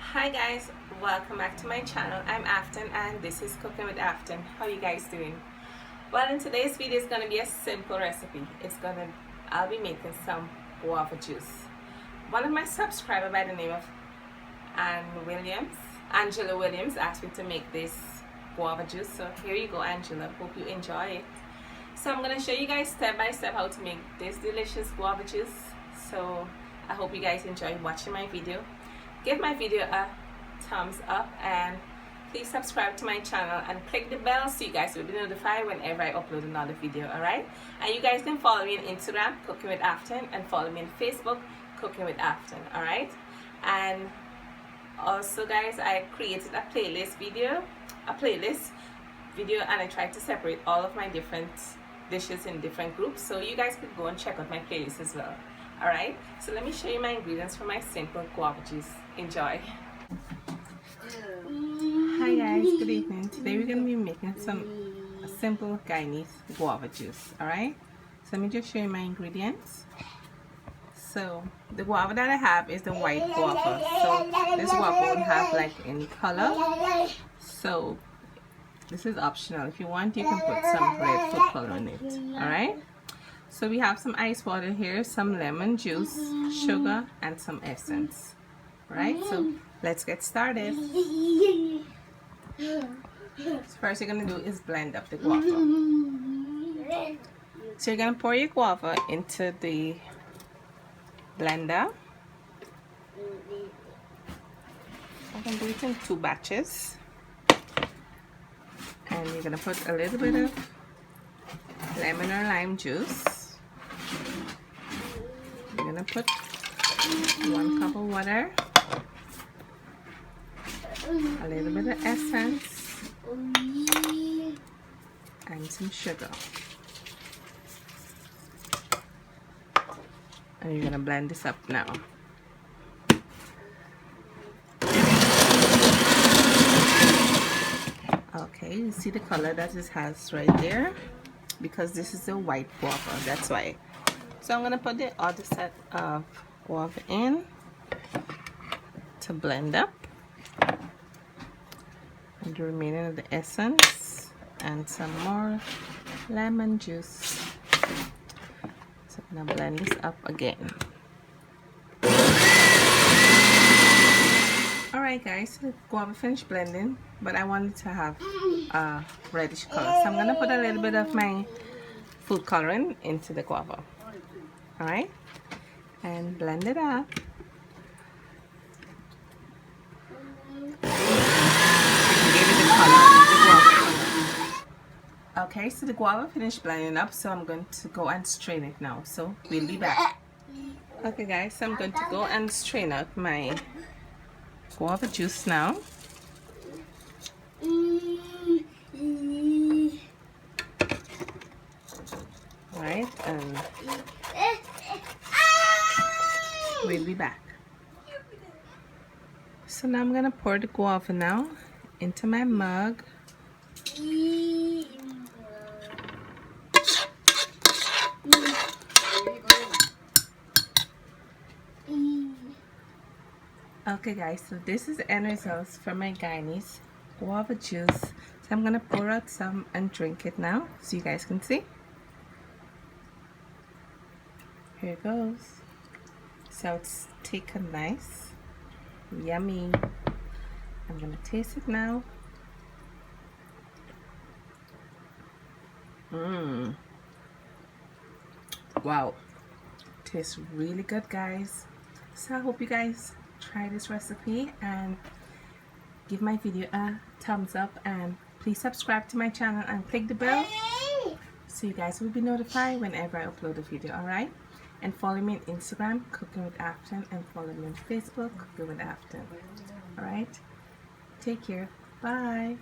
Hi guys, welcome back to my channel. I'm Afton and this is Cooking with Afton. How are you guys doing? Well, in today's video is going to be a simple recipe. I'll be making some guava juice. One of my subscribers by the name of Angela Williams asked me to make this guava juice. So here you go, Angela. Hope you enjoy it. So I'm going to show you guys step by step how to make this delicious guava juice. So I hope you guys enjoy watching my video. Give my video a thumbs up and please subscribe to my channel and click the bell so you guys will be notified whenever I upload another video. Alright, and you guys can follow me on Instagram, Cooking with Afton, and follow me on Facebook, Cooking with Afton. Alright, and also guys, I created a playlist video and I tried to separate all of my different dishes in different groups, so you guys could go and check out my playlist as well. Alright, so let me show you my ingredients for my simple guava juice. Enjoy. Hi guys, good evening. Today we're going to be making a simple Guyanese guava juice. Alright, so let me just show you my ingredients. So the guava that I have is the white guava. So this guava won't have like any color, so this is optional. If you want, you can put some red food color in it. Alright, so we have some ice water here, some lemon juice, sugar, and some essence. Right, so let's get started. So first you're going to do is blend up the guava. So you're going to pour your guava into the blender. I can do it in 2 batches. And you're going to put a little bit of lemon or lime juice. You're going to put 1 cup of water, a little bit of essence, and some sugar. And you're going to blend this up now. Okay, you see the color that this has right there? Because this is a white guava, that's why. So I'm going to put the other set of guava in to blend up. And the remaining of the essence and some more lemon juice. So I'm going to blend this up again. Alright guys, so the guava finished blending, but I wanted to have a reddish color. So I'm going to put a little bit of my food coloring into the guava. Alright, and blend it up. Okay, so the guava finished blending up, so I'm going to go and strain it now. So we'll be back. Okay guys, so I'm going to go and strain out my guava juice now. Alright, and we'll be back. So now I'm going to pour the guava now into my mug. Okay guys, so this is the end results for my Guyanese guava juice. So I'm going to pour out some and drink it now so you guys can see. Here it goes. So it's thick and nice. Yummy. I'm going to taste it now. Wow. Tastes really good guys. So I hope you guys try this recipe and give my video a thumbs up, and please subscribe to my channel and click the bell so you guys will be notified whenever I upload a video. Alright, and follow me on Instagram, Cooking with Afton, and follow me on Facebook, Cooking with Afton. Alright, take care, bye.